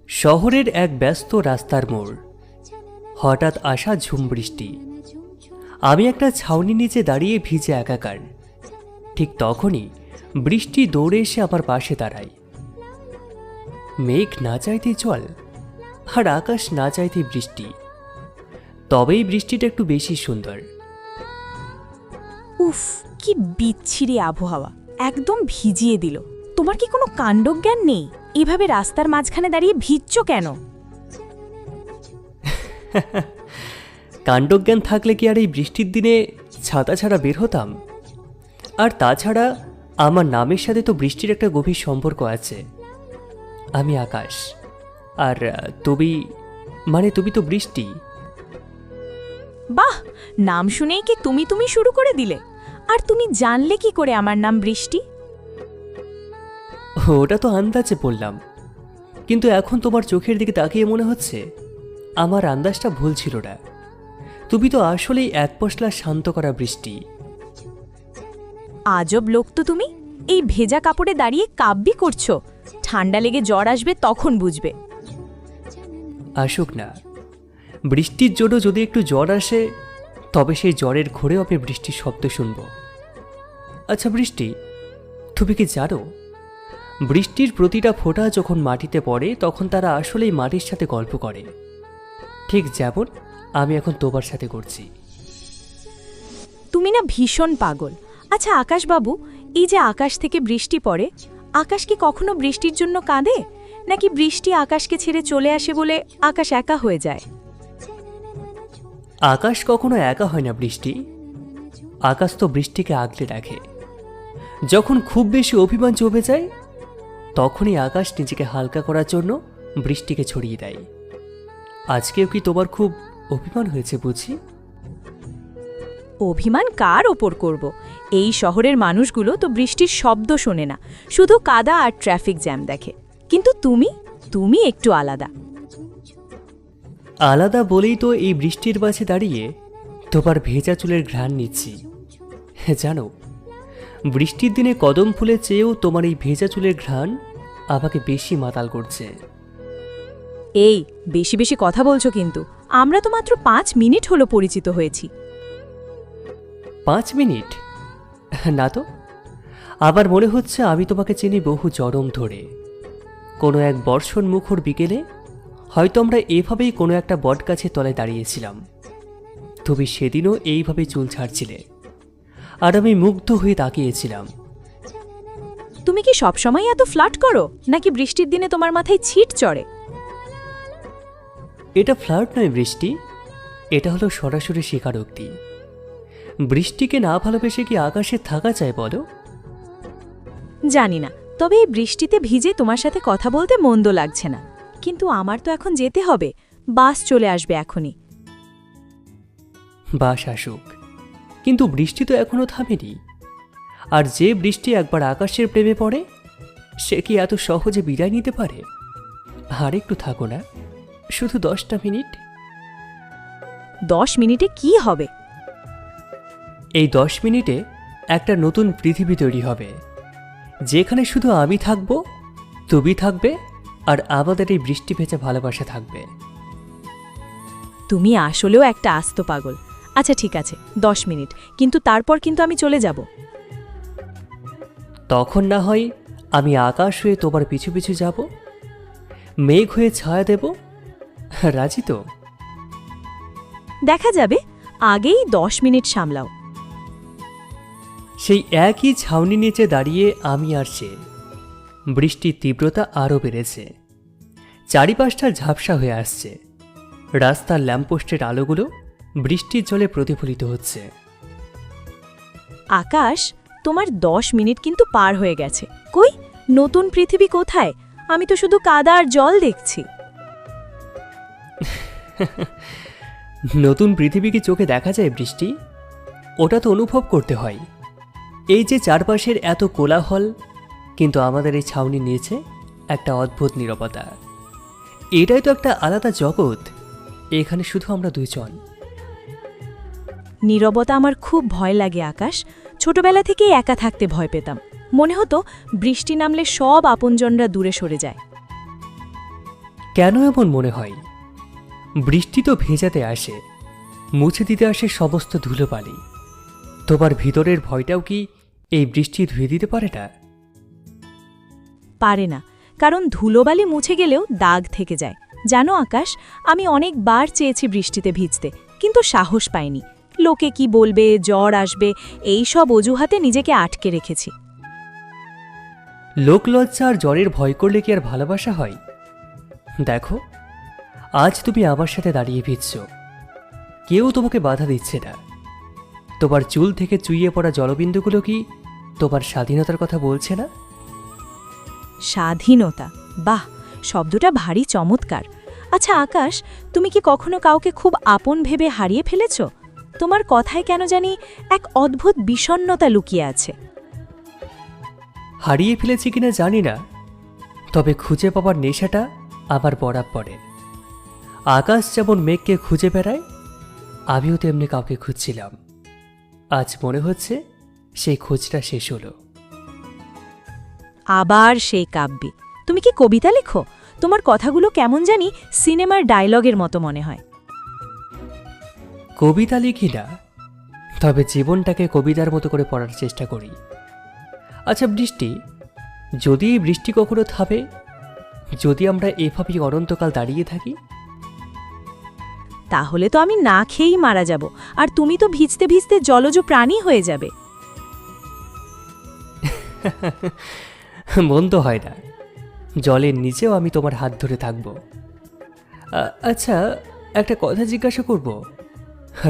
শহরের এক ব্যস্ত রাস্তার মোড়, হঠাৎ আসা ঝুম বৃষ্টি। আমি একটা ছাউনি নিচে দাঁড়িয়ে ভিজে একাকার। ঠিক তখনই বৃষ্টি দৌড়ে এসে আমার পাশে দাঁড়ায়। মেঘ না চাইতেই জল, আর আকাশ না চাইতেই বৃষ্টি। তবেই বৃষ্টিটা একটু বেশি সুন্দর। উফ, কি বিচ্ছিরি আবহাওয়া, একদম ভিজিয়ে দিল। তোমার কি কোনো কাণ্ডজ্ঞান নেই? এভাবে রাস্তার মাঝখানে দাঁড়িয়ে ভিজছো কেন? কাণ্ডজ্ঞান থাকলে কি আর এই বৃষ্টির দিনে ছাতা ছাড়া বের হতাম? আর তাছাড়া আমার নামের সাথে তো বৃষ্টির একটা গভীর সম্পর্ক আছে। আমি আকাশ, আর তুমি তো বৃষ্টি। বাহ, নাম শুনেই কি তুমি তুমি শুরু করে দিলে? আর তুমি জানলে কি করে আমার নাম বৃষ্টি? ওটা তো আন্দাজে বললাম, কিন্তু এখন তোমার চোখের দিকে তাকিয়ে মনে হচ্ছে আমার আন্দাজটা ভুল ছিল না। তুমি তো আসলেই এক পশলা শান্ত করা বৃষ্টি। আজব লোক তো তুমি। এই ভেজা কাপড়ে দাঁড়িয়ে কাব্যি করছো। ঠান্ডা লেগে জ্বর আসবে তখন বুঝবে। আসুক না, বৃষ্টির জন্য যদি একটু জ্বর আসে, তবে সেই জ্বরের ঘোরেও আমি বৃষ্টির শব্দ শুনব। আচ্ছা বৃষ্টি, তুমি কি জানো, বৃষ্টির প্রতিটা ফোঁটা যখন মাটিতে পড়ে তখন তারা আসলেই মাটির সাথে গল্প করে, ঠিক যেমন আমি এখন তোমার সাথে করছি। তুমি না ভীষণ পাগল। আচ্ছা আকাশবাবু, এই যে আকাশ থেকে বৃষ্টি পড়ে, আকাশ কি কখনো বৃষ্টির জন্য কাঁদে, নাকি বৃষ্টি আকাশকে ছেড়ে চলে আসে বলে আকাশ একা হয়ে যায়? আকাশ কখনো একা হয় না বৃষ্টি। আকাশ তো বৃষ্টিকে আগলে রাখে। যখন খুব বেশি অভিমান জমে যায়, তখনই আকাশ নিজেকে হালকা করার জন্য বৃষ্টিকে ছড়িয়ে দেয়। আজকেও কি তোমার খুব অভিমান হয়েছে বুঝি? অভিমান কার ওপর করব? এই শহরের মানুষগুলো তো বৃষ্টির শব্দ শোনে না, শুধু কাদা আর ট্রাফিক জ্যাম দেখে। কিন্তু তুমি একটু আলাদা। আলাদা বলেই তো এই বৃষ্টির মাঝে দাঁড়িয়ে তোমার ভেজা চুলের ঘ্রাণ নিচ্ছি। জানো, বৃষ্টির দিনে কদম ফুলের চেয়েও তোমার এই ভেজা চুলের ঘ্রাণ আমাকে বেশি মাতাল করছে। এই বেশি বেশি কথা বলছো কিন্তু। আমরা তো মাত্র 5 মিনিট হলো পরিচিত হয়েছি। 5 মিনিট? না তো, আবার মনে হচ্ছে আমি তোমাকে চিনি বহু জনম ধরে। কোনো এক বর্ষণ মুখর বিকেলে হয়তো আমরা এভাবেই কোনো একটা বটগাছের তলায় দাঁড়িয়েছিলাম। তুমি সেদিনও এইভাবে চুল ছাড়ছিলে, আর আমি মুগ্ধ হয়ে তাকিয়েছিলাম। তুমি কি সবসময় এত ফ্লার্ট করো, নাকি বৃষ্টির দিনে তোমার মাথায় ছিট চড়ে? এটা ফ্লার্ট নয় বৃষ্টি, এটা হলো সরাসরি স্বীকারোক্তি। বৃষ্টিকে না ভালোবেসে কি আকাশে থাকা যায় বলো? জানি না, তবে এই বৃষ্টিতে ভিজে তোমার সাথে কথা বলতে মন্দ লাগছে না। কিন্তু আমার তো এখন যেতে হবে, বাস চলে আসবে এখনই। বাস আসুক, কিন্তু বৃষ্টি তো এখনো থামেনি। আর যে বৃষ্টি একবার আকাশের প্রেমে পড়ে, সে কি এত সহজে বিদায় নিতে পারে? আর একটু থাকো না, শুধু 10টা মিনিট। 10 মিনিটে কি হবে? এই 10 মিনিটে একটা নতুন পৃথিবী তৈরি হবে, যেখানে শুধু আমি থাকবো, তুমি থাকবে, আর আমাদের এই বৃষ্টি ভেজা ভালোবাসা থাকবে। তুমি আসলেও একটা আস্ত পাগল। আচ্ছা ঠিক আছে, 10 মিনিট, কিন্তু তারপর কিন্তু আমি চলে যাব। তখন না হয় আমি আকাশ হয়ে তোমার পিছু পিছু যাব, মেঘ হয়ে ছায়া দেব। রাজি তো? দেখা যাবে, আগেই 10 মিনিট সামলাও। সেই একই ছাউনি নিচে দাঁড়িয়ে আমি আর সে। বৃষ্টির তীব্রতা আরও বেড়েছে, চারিপাশটা ঝাপসা হয়ে আসছে। রাস্তার ল্যাম্পপোস্টের আলোগুলো বৃষ্টির জলে প্রতিফলিত হচ্ছে। আকাশ, তোমার 10 মিনিট কিন্তু পার হয়ে গেছে। কই নতুন পৃথিবী কোথায়? আমি তো শুধু কাদা আর জল দেখছি। নতুন পৃথিবী কি চোখে দেখা যায় বৃষ্টি? ওটা তো অনুভব করতে হয়। এই যে চারপাশের এত কোলাহল, কিন্তু আমাদের এই ছাউনি নিয়েছে একটা অদ্ভুত নীরবতা। এটাই তো একটা আলাদা জগৎ, এখানে শুধু আমরা দুইজন। নীরবতা আমার খুব ভয় লাগে আকাশ। ছোটবেলা থেকেই একা থাকতে ভয় পেতাম। মনে হতো বৃষ্টি নামলে সব আপনজনরা দূরে সরে যায়। কেন এমন মনে হয়? বৃষ্টি তো ভেজাতে আসে, মুছে দিতে আসে সমস্ত ধুলোবালি। তোমার ভিতরের ভয়টাও কি এই বৃষ্টি ধুয়ে দিতে পারে না? পারে না, কারণ ধুলোবালি মুছে গেলেও দাগ থেকে যায়। জানো আকাশ, আমি অনেকবার চেয়েছি বৃষ্টিতে ভিজতে, কিন্তু সাহস পাইনি। লোকে কি বলবে, জ্বর আসবে, এই সব অজুহাতে নিজেকে আটকে রেখেছি। লোকলজ্জা আর জ্বরের ভয় করলে কি আর ভালোবাসা হয়? দেখো, আজ তুমি আমার সাথে দাঁড়িয়ে ভিজছ, কেউ তোমাকে বাধা দিচ্ছে না। তোমার চুল থেকে চুইয়ে পড়া জলবিন্দুগুলো কি তোমার স্বাধীনতার কথা বলছে না? স্বাধীনতা, বাহ, শব্দটা ভারী চমৎকার। আচ্ছা আকাশ, তুমি কি কখনো কাউকে খুব আপন ভেবে হারিয়ে ফেলেছ? তোমার কথায় কেন জানি এক অদ্ভুত বিষণ্ণতা লুকিয়ে আছে। হারিয়ে ফেলেছি কিনা জানি না, তবে খুঁজে পাবার নেশাটা আমার বরাবরের। আকাশ যেমন মেঘকে খুঁজে বেড়ায়, আমিও তেমনি কাউকে খুঁজছিলাম। আজ মনে হচ্ছে সেই খোঁজটা শেষ হলো। আবার সেই কাব্যে, তুমি কি কবিতা লেখো? তোমার কথাগুলো কেমন জানি সিনেমার ডায়লগের মতো মনে হয়। কবিতা লিখি না, তবে জীবনটাকে কবিতার মতো করে পড়ার চেষ্টা করি। আচ্ছা বৃষ্টি, যদি এই বৃষ্টি কখনো থামে, যদি আমরা এভাবেই অনন্তকাল দাঁড়িয়ে থাকি, তাহলে তো আমি না খেয়েই মারা যাব, আর তুমি তো ভিজতে ভিজতে জলজ প্রাণী হয়ে যাবে। মন্দ হয় না, জলের নিচেও আমি তোমার হাত ধরে থাকব। আচ্ছা, একটা কথা জিজ্ঞাসা করব,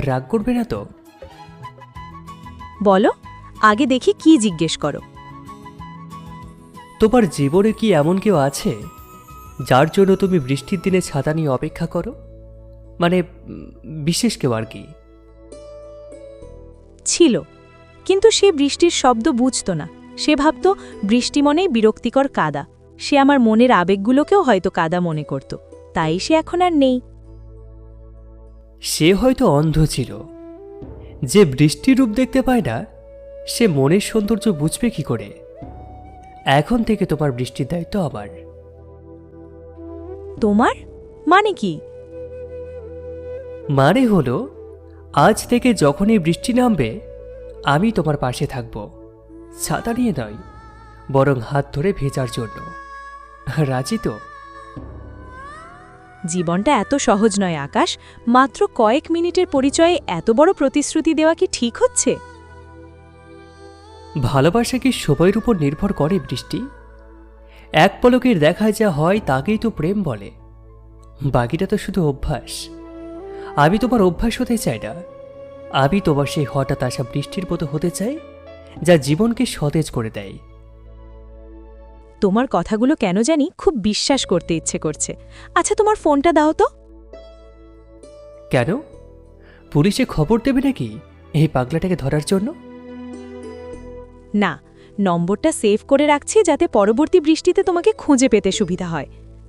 রাগ করবে না তো? বলো, আগে দেখি কি জিজ্ঞেস করো। তোমার জীবনে কি এমন কেউ আছে যার জন্য তুমি বৃষ্টির দিনে ছাতা নিয়ে অপেক্ষা করো? মানে বিশেষ কেউ আর কি? ছিল, কিন্তু সে বৃষ্টির শব্দ বুঝত না। সে ভাবত বৃষ্টি মনেই বিরক্তিকর কাদা। সে আমার মনের আবেগগুলোকেও হয়তো কাদা মনে করত, তাই সে এখন আর নেই। সে হয়তো অন্ধ ছিল। যে বৃষ্টির রূপ দেখতে পায় না, সে মনের সৌন্দর্য বুঝবে কি করে? এখন থেকে তোমার বৃষ্টির দায়িত্ব আমার। তোমার মানে কি? মানে হলো, আজ থেকে যখনই বৃষ্টি নামবে, আমি তোমার পাশে থাকব। ছাতা নিয়ে নয়, বরং হাত ধরে ভেজার জন্য। রাজি তো? জীবনটা এত সহজ নয় আকাশ। মাত্র কয়েক মিনিটের পরিচয়ে এত বড় প্রতিশ্রুতি দেওয়া কি ঠিক হচ্ছে? ভালোবাসা কি সময়ের উপর নির্ভর করে বৃষ্টি? এক পলকের দেখায় যা হয় তাকেই তো প্রেম বলে। বাকিটা তো শুধু অভ্যাস। আমি তোমার অভ্যাস হতে চাই না, আমি তোমার সেই হঠাৎ আসা বৃষ্টির মতো হতে চাই, যা জীবনকে সতেজ করে দেয়। তোমার কথাগুলো কেন জানি খুব বিশ্বাস করতে ইচ্ছে করছে। আচ্ছা, তোমার ফোনটা দাও তো। কেন? পুলিশে খবর দেবে নাকি এই পাগলাটাকে ধরার জন্য? না, নম্বরটা সেভ করে রাখছি যাতে পরবর্তী বৃষ্টিতে তোমাকে খুঁজে পেতে সুবিধা হয়।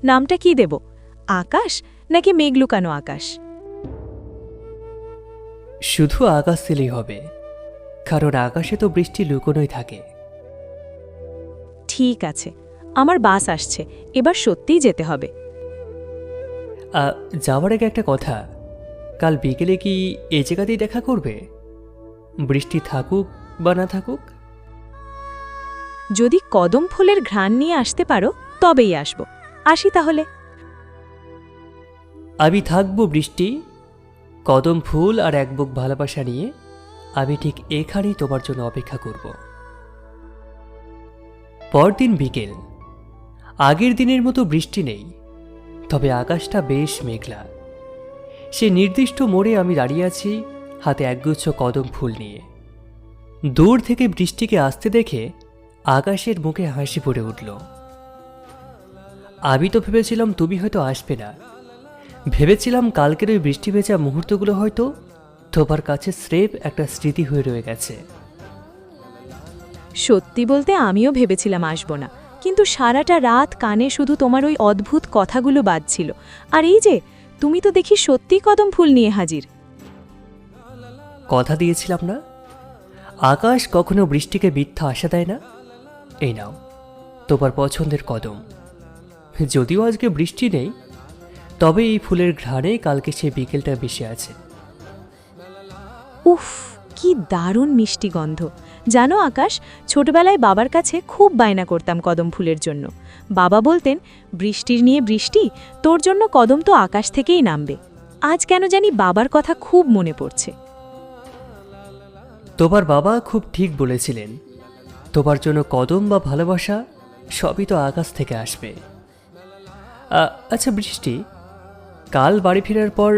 নামটা কি দেব? আকাশ নাকি মেঘ লুকানো আকাশ? শুধু আকাশ দিলেই হবে, কারণ আকাশে তো বৃষ্টি লুকোনোই থাকে। ঠিক আছে, আমার বাস আসছে, এবার সত্যিই যেতে হবে। যাওয়ার আগে একটা কথা, কাল বিকেলে কি এই জায়গাতেই দেখা করবে? বৃষ্টি থাকুক বা না থাকুক। যদি কদম ফুলের ঘ্রাণ নিয়ে আসতে পারো তবেই আসব। আসি তাহলে। আমি থাকবো বৃষ্টি, কদম ফুল আর এক বুক ভালোবাসা নিয়ে। আমি ঠিক এখানেই তোমার জন্য অপেক্ষা করব। পরদিন বিকেল। আগের দিনের মতো বৃষ্টি নেই, তবে আকাশটা বেশ মেঘলা। সে নির্দিষ্ট মোড়ে আমি দাঁড়িয়ে আছি, হাতে একগুচ্ছ কদম ফুল নিয়ে। দূর থেকে বৃষ্টিকে আসতে দেখে আকাশের মুখে হাসি পড়ে উঠল। আমি তো ভেবেছিলাম তুমি হয়তো আসবে না। ভেবেছিলাম কালকের ওই বৃষ্টি ভেজা মুহূর্তগুলো হয়তো তোমার কাছে স্রেফ একটা স্মৃতি হয়ে রয়ে গেছে। সত্যি বলতে আমিও ভেবেছিলাম আসব না, কিন্তু সারাটা রাত কানে শুধু তোমার ওই অদ্ভুত কথাগুলো বাজছিল। আর এই যে তুমি তো দেখি সত্যি কদম ফুল নিয়ে হাজির। কথা দিয়েছিলাম না, আকাশ কখনো বৃষ্টিকে মিথ্যা আশা দেয় না। এই নাও তোমার পছন্দের কদম। যদিও আজকে বৃষ্টি নেই, তবে এই ফুলের ঘ্রাণে কালকে সে বিকেলটা বেশি আছে। উফ, কি দারুণ মিষ্টি গন্ধ। জানো আকাশ, ছোটবেলায় বাবার কাছে খুব বায়না করতাম কদম ফুলের জন্য। বাবা বলতেন, বৃষ্টির নিয়ে বৃষ্টি, তোর জন্য কদম তো আকাশ থেকেই নামবে। আজ কেন জানি বাবার কথা খুব মনে পড়ছে। তোমার বাবা খুব ঠিক বলেছিলেন, তোমার জন্য কদম বা ভালোবাসা সবই তো আকাশ থেকে আসবে। আচ্ছা বৃষ্টি, কাল বাড়ি ফেরার পর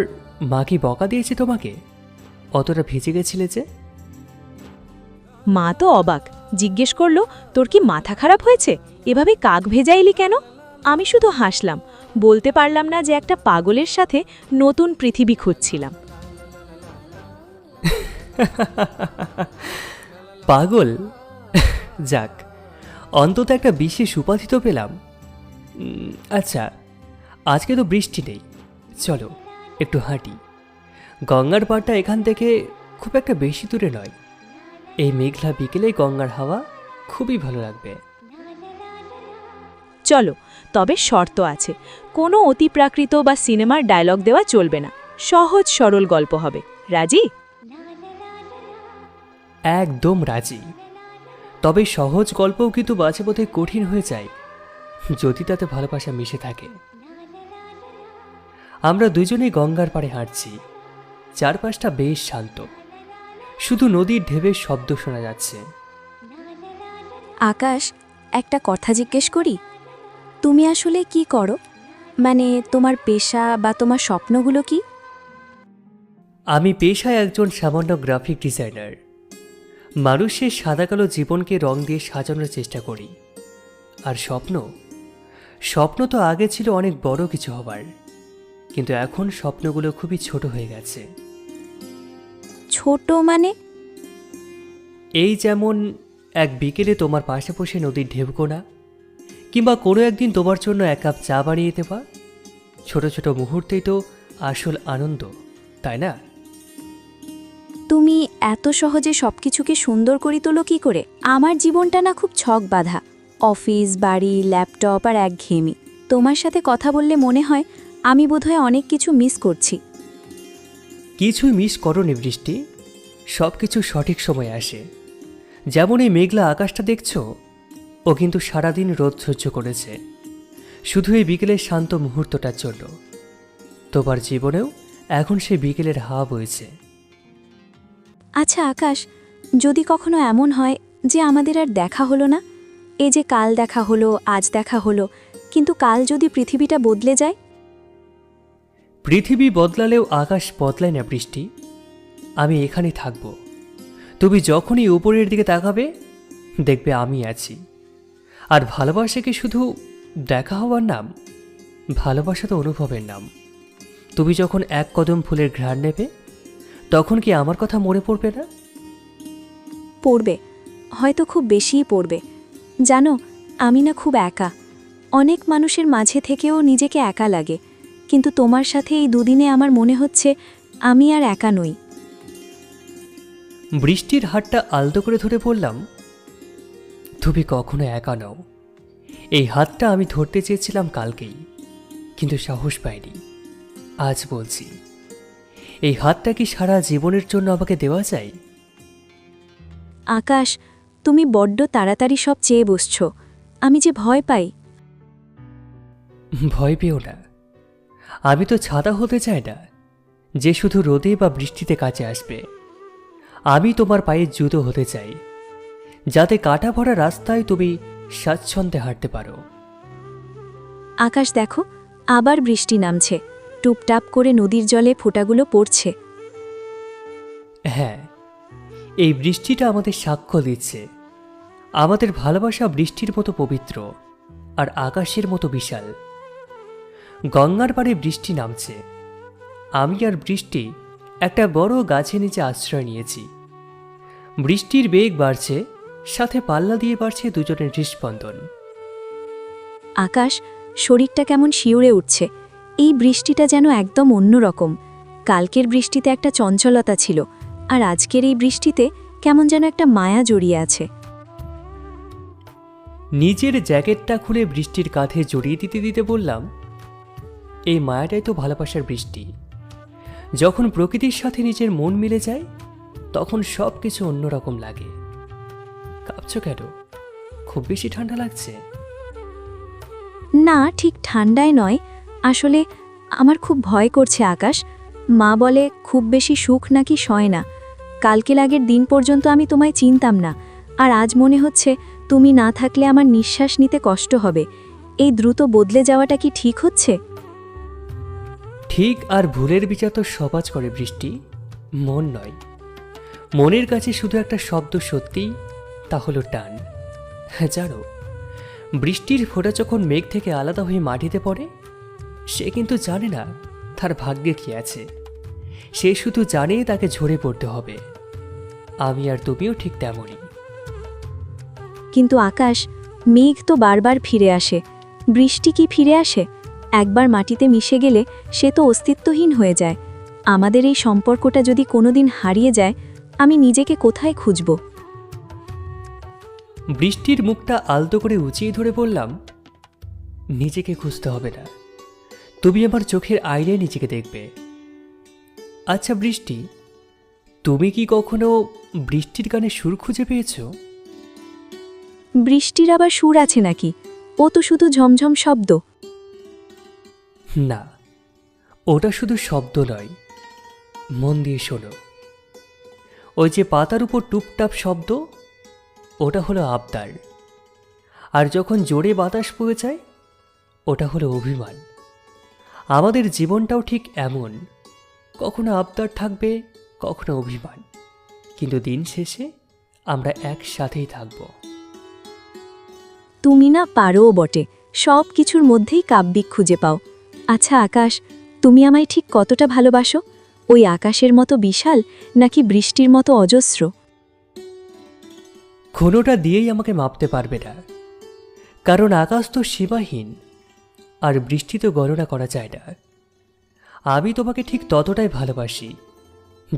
মা কি বকা দিয়েছে তোমাকে? অতটা ভিজে গেছিলে যে? মা তো অবাক, জিজ্ঞেস করলো, তোর কি মাথা খারাপ হয়েছে, এভাবে কাক ভেজাইলি কেন? আমি শুধু হাসলাম, বলতে পারলাম না যে একটা পাগলের সাথে নতুন পৃথিবী খুঁজছিলাম। পাগল? যাক, অন্তত একটা বিশেষ উপাধি তো পেলাম। আচ্ছা, আজকে তো বৃষ্টি নেই, চলো একটু হাঁটি। গঙ্গার পাড়টা এখান থেকে খুব একটা বেশি দূরে নয়। এই মেঘলা বিকেলে গঙ্গার হাওয়া খুবই ভালো লাগবে। চলো, তবে শর্ত আছে, কোনো অতিপ্রাকৃত বা সিনেমার ডায়লগ দেওয়া চলবে না, সহজ সরল গল্প হবে। রাজি? একদম রাজি। তবে সহজ গল্পও কিন্তু মাঝে মধ্যে কঠিন হয়ে যায় যদি তাতে ভালোবাসা মিশে থাকে। আমরা দুজনেই গঙ্গার পাড়ে হাঁটছি, চারপাশটা বেশ শান্ত, শুধু নদীর ঢেউয়ের শব্দ শোনা যাচ্ছে। আকাশ, একটা কথা জিজ্ঞেস করি, তুমি আসলে কি করো? মানে তোমার পেশা বা তোমার স্বপ্নগুলো কি? আমি পেশায় একজন সামান্য গ্রাফিক ডিজাইনার। মানুষের সাদা কালো জীবনকে রং দিয়ে সাজানোর চেষ্টা করি। আর স্বপ্ন স্বপ্ন তো আগে ছিল অনেক বড় কিছু হবার, কিন্তু এখন স্বপ্নগুলো খুবই ছোট হয়ে গেছে। ছোট মানে? এই যেমন এক বিকেলে তোমার পাশে বসে নদীর ঢেউ গোনা, কিংবা কোনো একদিন তোমার জন্য এক কাপ চা বানিয়ে দেওয়া। ছোট ছোট মুহূর্তেই তো আসল আনন্দ, তাই না? তুমি এত সহজে সবকিছুকে সুন্দর করে তোলো কি করে? আমার জীবনটা না খুব ছক বাঁধা, অফিস, বাড়ি, ল্যাপটপ আর একঘেয়েমি। তোমার সাথে কথা বললে মনে হয় আমি বোধহয় অনেক কিছু মিস করছি। কিছুই মিস করোনি বৃষ্টি, সব কিছু সঠিক সময়ে আসে। যেমন এই মেঘলা আকাশটা দেখছো, ও কিন্তু সারাদিন রোদ সহ্য করেছে শুধু এই বিকেলের শান্ত মুহূর্তটার জন্য। তোমার জীবনেও এখন সেই বিকেলের হাওয়া বইছে। আচ্ছা আকাশ, যদি কখনো এমন হয় যে আমাদের আর দেখা হলো না, এই যে কাল দেখা হলো, আজ দেখা হলো, কিন্তু কাল যদি পৃথিবীটা বদলে যায়? পৃথিবী বদলালেও আকাশ বদলায় না বৃষ্টি। আমি এখানে থাকব। তুমি যখনই উপরের দিকে তাকাবে দেখবে আমি আছি। আর ভালোবাসা কি শুধু দেখা হওয়ার নাম? ভালোবাসা তো অনুভবের নাম। তুমি যখন এক কদম ফুলের ঘ্রাণ নেবে তখন কি আমার কথা মনে পড়বে না? পড়বে, হয়তো খুব বেশিই পড়বে। জানো, আমি না খুব একা। অনেক মানুষের মাঝে থেকেও নিজেকে একা লাগে, কিন্তু তোমার সাথে এই দুদিনে আমার মনে হচ্ছে আমি আর একা নই। বৃষ্টির হাতটা আলতো করে ধরে বললাম, তুমি কখনো একা নও। এই হাতটা আমি ধরতে চেয়েছিলাম কালকেই, কিন্তু সাহস পাইনি। আজ বলছি, এই হাতটা কি সারা জীবনের জন্য আমাকে দেওয়া যায়? আকাশ, তুমি বড্ড তাড়াতাড়ি সব চেয়ে বসছ, আমি যে ভয় পাই। ভয় পেও না, আমি তো ছাতা হতে চাই না যে শুধু রোদে বা বৃষ্টিতে কাছে আসবে। আমি তোমার পায়ে জুতো হতে চাই, যাতে কাটা ভরা রাস্তায় তুমি স্বাচ্ছন্দ্যে হাঁটতে পারো। আকাশ দেখো, আবার বৃষ্টি নামছে, টুপটাপ করে নদীর জলে ফোঁটাগুলো পড়ছে। হ্যাঁ, এই বৃষ্টিটা আমাদের সাক্ষ্য দিচ্ছে আমাদের ভালোবাসা বৃষ্টির মতো পবিত্র আর আকাশের মতো বিশাল। গঙ্গার পাড়ে বৃষ্টি নামছে, আমি আর বৃষ্টি একটা বড় গাছের নিচে আশ্রয় নিয়েছি। বৃষ্টির বেগ বাড়ছে, সাথে পাল্লা দিয়ে বাড়ছে দুজনের হৃস্পন্দন। আকাশ, শরীরটা কেমন শিউরে উঠছে। এই বৃষ্টিটা যেন একদম অন্যরকম। কালকের বৃষ্টিতে একটা চঞ্চলতা ছিল, আর আজকের এই বৃষ্টিতে কেমন যেন একটা মায়া জড়িয়ে আছে। নিজের জ্যাকেটটা খুলে বৃষ্টির কাঁধে জড়িয়ে দিতে দিতে বললাম, এই মায়াটাই তো ভালোবাসার বৃষ্টি। যখন প্রকৃতির সাথে নিজের মন মিলে যায় তখন সব কিছু অন্যরকম লাগে। কাঁপছো কেন? খুব বেশি ঠান্ডা লাগছে? না, ঠিক ঠান্ডায় নয়, আসলে আমার খুব ভয় করছে আকাশ। মা বলে খুব বেশি সুখ নাকি সয় না। কালকে আগের দিন পর্যন্ত আমি তোমায় চিনতাম না, আর আজ মনে হচ্ছে তুমি না থাকলে আমার নিঃশ্বাস নিতে কষ্ট হবে। এই দ্রুত বদলে যাওয়াটা কি ঠিক হচ্ছে? ঠিক আর ভুলের বিচার তো সমাজ করে বৃষ্টি, মন নয়। মনের কাছে শুধু একটা শব্দ সত্যি, তা হলো টান। হ্যাঁ জানো, বৃষ্টির ফোঁটা যখন মেঘ থেকে আলাদা হয়ে মাটিতে পড়ে, সে কিন্তু জানে না তার ভাগ্যে কি আছে। সে শুধু জানে তাকে ঝরে পড়তে হবে। আমি আর তুমিও ঠিক তেমনই। কিন্তু আকাশ, মেঘ তো বারবার ফিরে আসে, বৃষ্টি কি ফিরে আসে? একবার মাটিতে মিশে গেলে সে তো অস্তিত্বহীন হয়ে যায়। আমাদের এই সম্পর্কটা যদি কোনোদিন হারিয়ে যায়, আমি নিজেকে কোথায় খুঁজব? বৃষ্টির মুখটা আলতো করে উঁচিয়ে ধরে বললাম, নিজেকে খুঁজতে হবে না, তুমি আমার চোখের আয়নায় নিজেকে দেখবে। আচ্ছা বৃষ্টি, তুমি কি কখনো বৃষ্টির গানে সুর খুঁজে পেয়েছো? বৃষ্টির আবার সুর আছে নাকি? ও তো শুধু ঝমঝম শব্দ। না, ওটা শুধু শব্দ নয়, মন দিয়ে শোনো। ওই যে পাতার উপর টুপটাপ শব্দ, ওটা হলো আবদার। আর যখন জোরে বাতাস বয়ে যায়, ওটা হলো অভিমান। আমাদের জীবনটাও ঠিক এমন, কখনো আবদার থাকবে, কখনো অভিমান, কিন্তু দিন শেষে আমরা একসাথেই থাকব। তুমি না পারোও বটে, সব কিছুর মধ্যেই কাব্যিক খুঁজে পাও। আচ্ছা আকাশ, তুমি আমায় ঠিক কতটা ভালোবাসো? ওই আকাশের মতো বিশাল, নাকি বৃষ্টির মতো অজস্র? কোনোটা দিয়েই আমাকে মাপতে পারবে না, কারণ আকাশ তো সীমাহীন আর বৃষ্টি তো গণনা করা যায় না। আমি তোমাকে ঠিক ততটাই ভালোবাসি,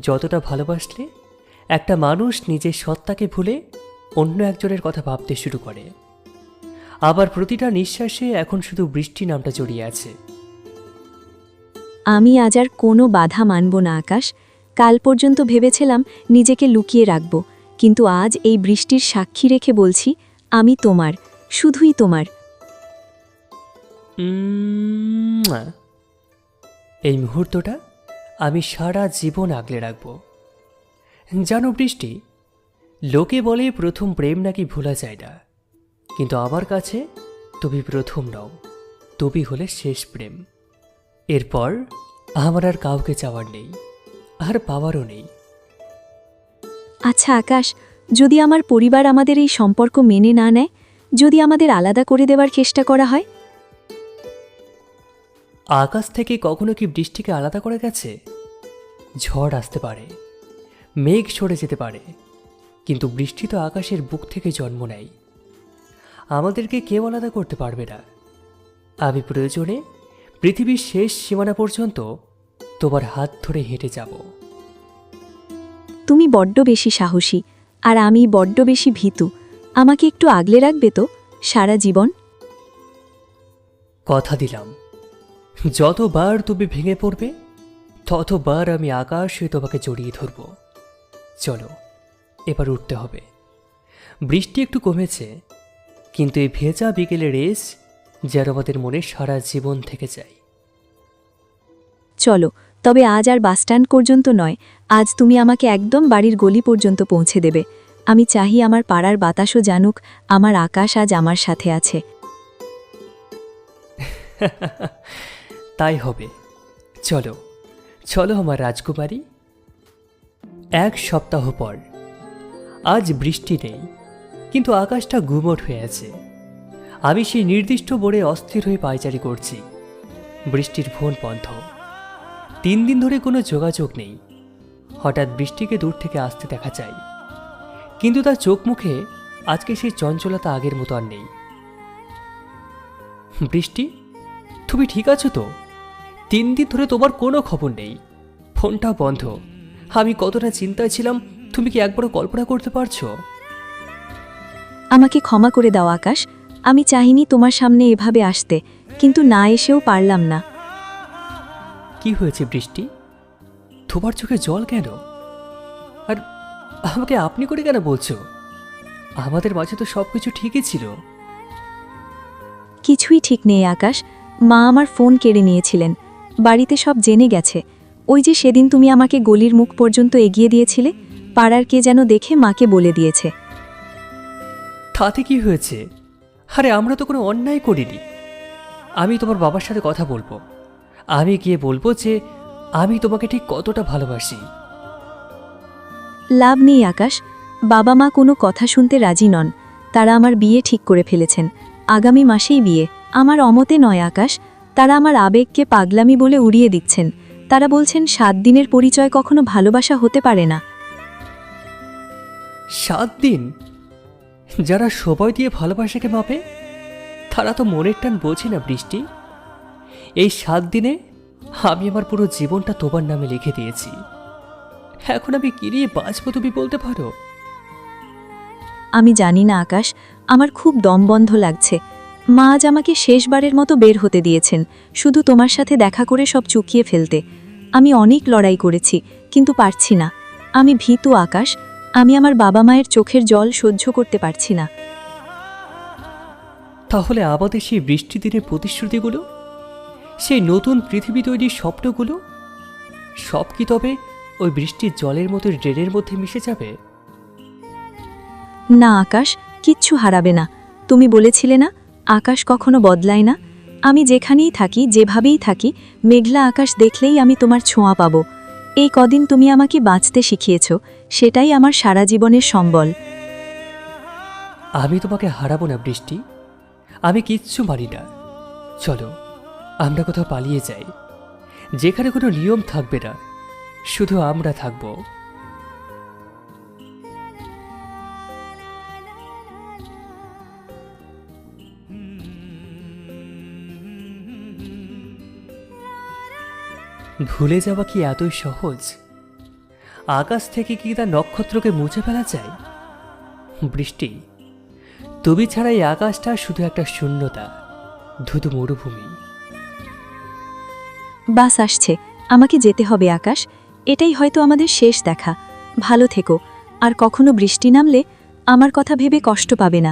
যতটা ভালোবাসলে একটা মানুষ নিজের সত্তাকে ভুলে অন্য একজনের কথা ভাবতে শুরু করে। আবার প্রতিটা নিঃশ্বাসে এখন শুধু বৃষ্টি নামটা জড়িয়ে আছে। আমি আজ আর কোনো বাধা মানব না আকাশ। কাল পর্যন্ত ভেবেছিলাম নিজেকে লুকিয়ে রাখব, কিন্তু আজ এই বৃষ্টির সাক্ষী রেখে বলছি, আমি তোমার, শুধুই তোমার। এই মুহূর্তটা আমি সারা জীবন আগলে রাখব। জানো বৃষ্টি, লোকে বলে প্রথম প্রেম নাকি ভোলা যায় না, কিন্তু আমার কাছে তুমি প্রথম নও, তুমি হলে শেষ প্রেম। এরপর আমার আর কাউকে চাওয়ার নেই, আর পাওয়ারও নেই। আচ্ছা আকাশ, যদি আমার পরিবার আমাদের এই সম্পর্ক মেনে না নেয়, যদি আমাদের আলাদা করে দেওয়ার চেষ্টা করা হয়? আকাশ থেকে কখনো কি বৃষ্টিকে আলাদা করে গেছে? ঝড় আসতে পারে, মেঘ সরে যেতে পারে, কিন্তু বৃষ্টি তো আকাশের বুক থেকে জন্ম নেয়। আমাদেরকে কেউ আলাদা করতে পারবে না। আমি প্রয়োজনে পৃথিবীর শেষ সীমানা পর্যন্ত তোমার হাত ধরে হেঁটে যাব। তুমি বড্ড বেশি সাহসী, আর আমি বড্ড বেশি ভীতু। আমাকে একটু আগলে রাখবে তো সারা জীবন? কথা দিলাম, যতবার তুমি ভেঙে পড়বে ততবার আমি আকাশে তোমাকে জড়িয়ে ধরব। চলো, এবার উঠতে হবে। বৃষ্টি একটু কমেছে, কিন্তু এই ভেজা বিকেলের রেস যেন আমাদের মনে সারা জীবন থেকে যায়। চলো, তবে আজ আর বাসস্ট্যান্ড পর্যন্ত নয়, আজ তুমি আমাকে একদম বাড়ির গলি পর্যন্ত পৌঁছে দেবে। আমি চাই আমার পাড়ার বাতাসও জানুক আমার আকাশ আজ আমার সাথে আছে। তাই হবে। চলো চলো আমার রাজকুমারী। এক সপ্তাহ পর। আজ বৃষ্টি নেই, কিন্তু আকাশটা গুমট হয়ে আছে। আমি সেই নির্দিষ্ট বোর্ডে অস্থির হয়ে পায়চারি করছি। বৃষ্টির ফোন বন্ধ। 3 দিন ধরে কোনো যোগাযোগ নেই। হঠাৎ বৃষ্টিকে দূর থেকে আসতে দেখা যায়, কিন্তু তার চোখ মুখে আজকে সেই চঞ্চলতা আগের মতো আর নেই। বৃষ্টি, তুমি ঠিক আছো তো? 3 দিন ধরে তোমার কোনো খবর নেই, ফোনটা বন্ধ। আমি কতটা চিন্তায় ছিলাম তুমি কি একবারও কল্পনা করতে পারছো? আমাকে ক্ষমা করে দাও আকাশ, আমি চাইনি তোমার সামনে এভাবে আসতে, কিন্তু না এসেও পারলাম না। কি হয়েছে বৃষ্টি? তোমার চোখে জল কেন? আর আমাকে আপনি করে কেন বলছো? আমাদের মাঝে তো সবকিছু ঠিকই ছিল। কিছুই ঠিক নেই আকাশ। মা আমার ফোন কেড়ে নিয়েছিলেন। বাড়িতে সব জেনে গেছে। ওই যে সেদিন তুমি আমাকে গলির মুখ পর্যন্ত এগিয়ে দিয়েছিলে, পাড়ার কে যেন দেখে মাকে বলে দিয়েছে। তাতে কি হয়েছে? আরে আমরা তো কোনো অন্যায় করিনি। আমি তোমার বাবার সাথে কথা বলবো। আমি গিয়ে বলবো যে আমি তোমাকে ঠিক কতটা ভালোবাসি। লাভ নেই আকাশ। বাবা মা কোনো কথা শুনতে রাজি নন। তারা আমার বিয়ে ঠিক করে ফেলেছেন। আগামী মাসেই বিয়ে। আমার অমতে নয় আকাশ। তারা আমার আবেগকে পাগলামি বলে উড়িয়ে দিচ্ছেন। তারা বলছেন 7 দিনের পরিচয় কখনো ভালোবাসা হতে পারে না। 7 দিন? যারা সময় দিয়ে ভালোবাসাকে মাপে তারা তো মনের টান বোঝে না বৃষ্টি। এই 7 দিনে আমি আমার পুরো জীবনটা তোমার নামে লিখে দিয়েছি। এখন আমি কি নিয়ে বাঁচবো তুমি বলতে পারো? আমি জানি না আকাশ, আমার খুব দমবন্ধ লাগছে। মা আজ আমাকে শেষবারের মতো বের হতে দিয়েছেন, শুধু তোমার সাথে দেখা করে সব চুকিয়ে ফেলতে। আমি অনেক লড়াই করেছি, কিন্তু পারছি না। আমি ভীতু আকাশ। আমি আমার বাবা মায়ের চোখের জল সহ্য করতে পারছি না। তাহলে আমাদের সেই বৃষ্টি দিনের প্রতিশ্রুতিগুলো, সেই নতুন পৃথিবী তৈরির স্বপ্নগুলো, সব কি তবে ওই বৃষ্টির জলের মতো ড্রেনের মধ্যে মিশে যাবে? না আকাশ, কিচ্ছু হারাবে না। তুমি বলেছিলে না, আকাশ কখনো বদলায় না। আমি যেখানেই থাকি, যেভাবেই থাকি, মেঘলা আকাশ দেখলেই আমি তোমার ছোঁয়া পাব। এই কদিন তুমি আমাকে বাঁচতে শিখিয়েছ, সেটাই আমার সারা জীবনের সম্বল। আমি তোমাকে হারাবো না বৃষ্টি। আমি কিচ্ছু মানি না। চলো আমরা কোথাও পালিয়ে যাই, যেখানে কোনো নিয়ম থাকবে না, শুধু আমরা থাকবো। ভুলে যাওয়া কি এতই সহজ? আকাশ থেকে কি তার নক্ষত্রকে মুছে ফেলা যায়? বৃষ্টি, তুমি ছাড়া এই আকাশটা শুধু একটা শূন্যতা, ধুধু মরুভূমি। বাস আসছে, আমাকে যেতে হবে আকাশ। এটাই হয়তো আমাদের শেষ দেখা। ভালো থেকো। আর কখনো বৃষ্টি নামলে আমার কথা ভেবে কষ্ট পাবে না।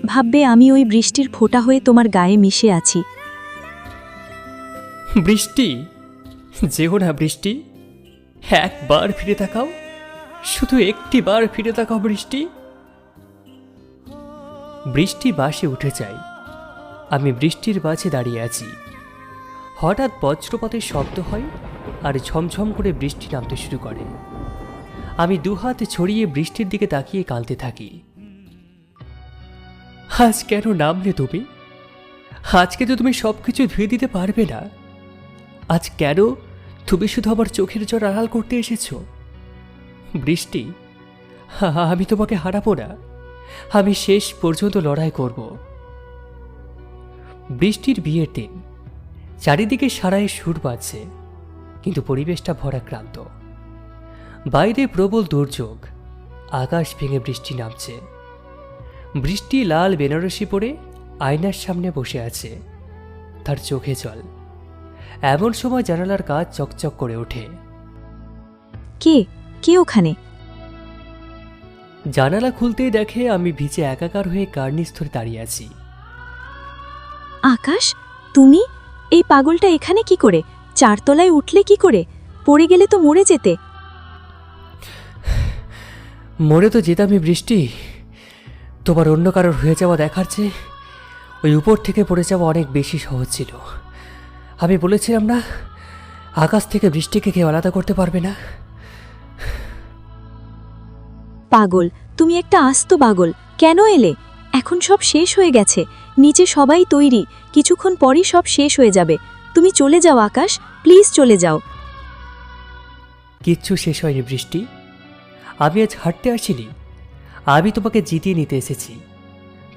ভাববে আমি ওই বৃষ্টির ফোঁটা হয়ে তোমার গায়ে মিশে আছি। বৃষ্টি, যেও না বৃষ্টি। একবার ফিরে তাকাও, শুধু একটি বার ফিরে তাকাও বৃষ্টি। বৃষ্টি বাসে উঠে যায়। আমি বৃষ্টির বাসে দাঁড়িয়ে আছি। হঠাৎ বজ্রপাতের শব্দ হয় আর ঝমঝম করে বৃষ্টি নামতে শুরু করে। আমি দুহাত ছড়িয়ে বৃষ্টির দিকে তাকিয়ে কাঁদতে থাকি। আজ কেন নামলে তুমি? আজকে তো তুমি সবকিছু ধুয়ে দিতে পারবে না। আজ কেন তুমি শুধু আমার চোখের জল আড়াল করতে এসেছো? বৃষ্টি, আমি তোমাকে হারাবো না। আমি শেষ পর্যন্ত লড়াই করব। বৃষ্টির বিয়ের দিন। চারিদিকে সারায় সুর বাজছে, কিন্তু পরিবেশটা ভরা ক্লান্ত। বাইরে প্রবল দুর্যোগ। আকাশ ভেঙে বৃষ্টি নামছে। বৃষ্টি লাল বেনারসি পরে আয়নার সামনে বসে আছে, তার চোখে জল। এমন সময় জানালার কাজ চকচক করে ওঠে। কে কে ওখানে? জানালা খুলতেই দেখে আমি ভিজে একাকার হয়ে কার্নিস ধরে দাঁড়িয়ে আছি। আকাশ, তুমি? এই পাগলটা এখানে কি করে? 4 তলায় উঠলে কি করে? পড়ে গেলে তো মরে যেতে। মরে তো যেতামই বৃষ্টি। তোমার অন্য কারোর হয়ে যাওয়া দেখার চেয়ে ওই উপর থেকে পড়ে যাওয়া অনেক বেশি সহজ ছিল। আমি বলেছিলাম না, আকাশ থেকে বৃষ্টিকে কেউ আলাদা করতে পারবে না। পাগল, তুমি একটা আস্ত পাগল। কেন এলে? এখন সব শেষ হয়ে গেছে। নিচে সবাই তৈরি, কিছুক্ষণ পরই সব শেষ হয়ে যাবে। তুমি চলে যাও আকাশ, প্লিজ চলে যাও। কিচ্ছু শেষ হয়নি বৃষ্টি। আমি আজ হাঁটতে আসিনি, আমি তোমাকে জিতিয়ে নিতে এসেছি।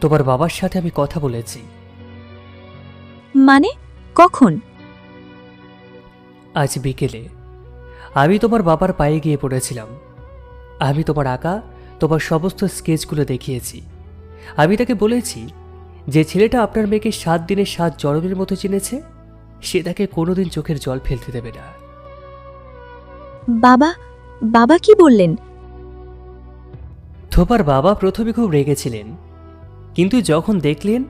তোমার বাবার সাথে আমি কথা বলেছি। মানে? কখন? আজ বিকেলে আমি তোমার বাবার পায়ে গিয়ে পড়েছিলাম। আমি তোমার আঁকা, তোমার সমস্ত স্কেচগুলো দেখিয়েছি। আমি তাকে বলেছি যে ছেলেটা আপনার মেয়েকে 7 দিনের 7 জনমের মতো চিনেছে, সে তাকে কোনোদিন চোখের জল ফেলতে দেবে না। বাবা বাবা কি বললেন? থোপার বাবা প্রথমে খুব রেগেছিলেন, কিন্তু যখন দেখলেন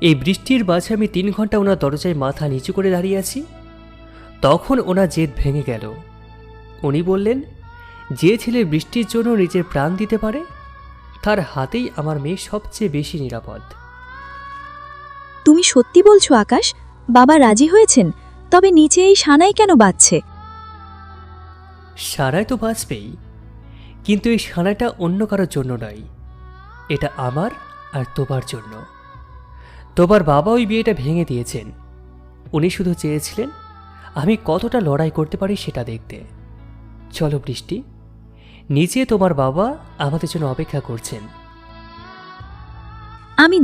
এই বৃষ্টির মাঝে আমি 3 ঘন্টা ওনার দরজায় মাথা নিচু করে দাঁড়িয়ে আছি, তখন ওনার জেদ ভেঙে গেল। উনি বললেন, যে ছেলে বৃষ্টির জন্য নিজের প্রাণ দিতে পারে তার হাতেই আমার মেয়ে সবচেয়ে বেশি নিরাপদ। তুমি সত্যি বলছো আকাশ? বাবা রাজি হয়েছেন? তবে নিচে এই সানাই কেন বাজছে? সানায় তো বাঁচবেই, কিন্তু এই সানাটা অন্য কারোর জন্য নয়, এটা আমার আর তোবার জন্য। তোবার বাবা ওই বিয়েটা ভেঙে দিয়েছেন। উনি শুধু চেয়েছিলেন আমি কতটা লড়াই করতে পারি সেটা দেখতে। চলো বৃষ্টি, নিচে তোমার বাবা আমাদের জন্য অপেক্ষা করছেন। আমি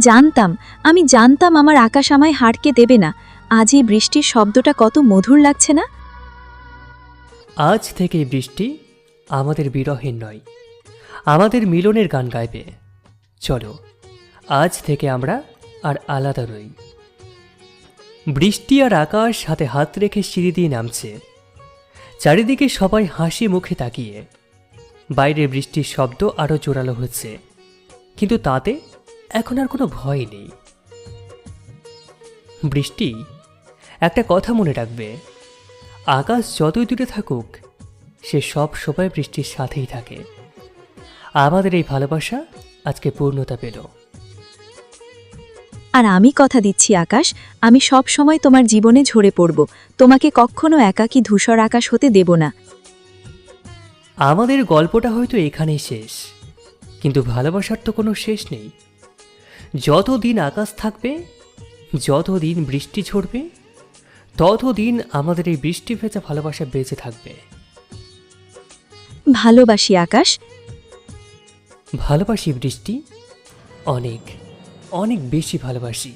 জানতাম আমার আকাশ আমায় হারকে দেবে না। আজ এই বৃষ্টির শব্দটা কত মধুর লাগছে না? আজ থেকে বৃষ্টি আমাদের বিরহের নয়, আমাদের মিলনের গান গাইবে। চলো, আজ থেকে আমরা আর আলাদা নই। বৃষ্টি আর আকাশ হাতে হাত রেখে সিঁড়ি দিয়ে নামছে। চারিদিকে সবাই হাসি মুখে তাকিয়ে। বাইরে বৃষ্টির শব্দ আরও জোরালো হচ্ছে, কিন্তু তাতে এখন আর কোনো ভয় নেই। বৃষ্টি, একটা কথা মনে রাখবে, আকাশ যতই দূরে থাকুক সে সব সময় বৃষ্টির সাথেই থাকে। আমাদের এই ভালোবাসা আজকে পূর্ণতা পেল। আর আমি কথা দিচ্ছি আকাশ, আমি সব সময় তোমার জীবনে ঝরে পড়ব। তোমাকে কখনো একাকী ধূসর আকাশ হতে দেব না। আমাদের গল্পটা হয়তো এখানেই শেষ, কিন্তু ভালোবাসার তো কোনো শেষ নেই। যতদিন আকাশ থাকবে, যতদিন বৃষ্টি ঝরবে, ততদিন আমাদের এই বৃষ্টি ভেজা ভালোবাসা বেঁচে থাকবে। ভালোবাসি আকাশ। ভালোবাসি বৃষ্টি, অনেক অনেক বেশি ভালোবাসি।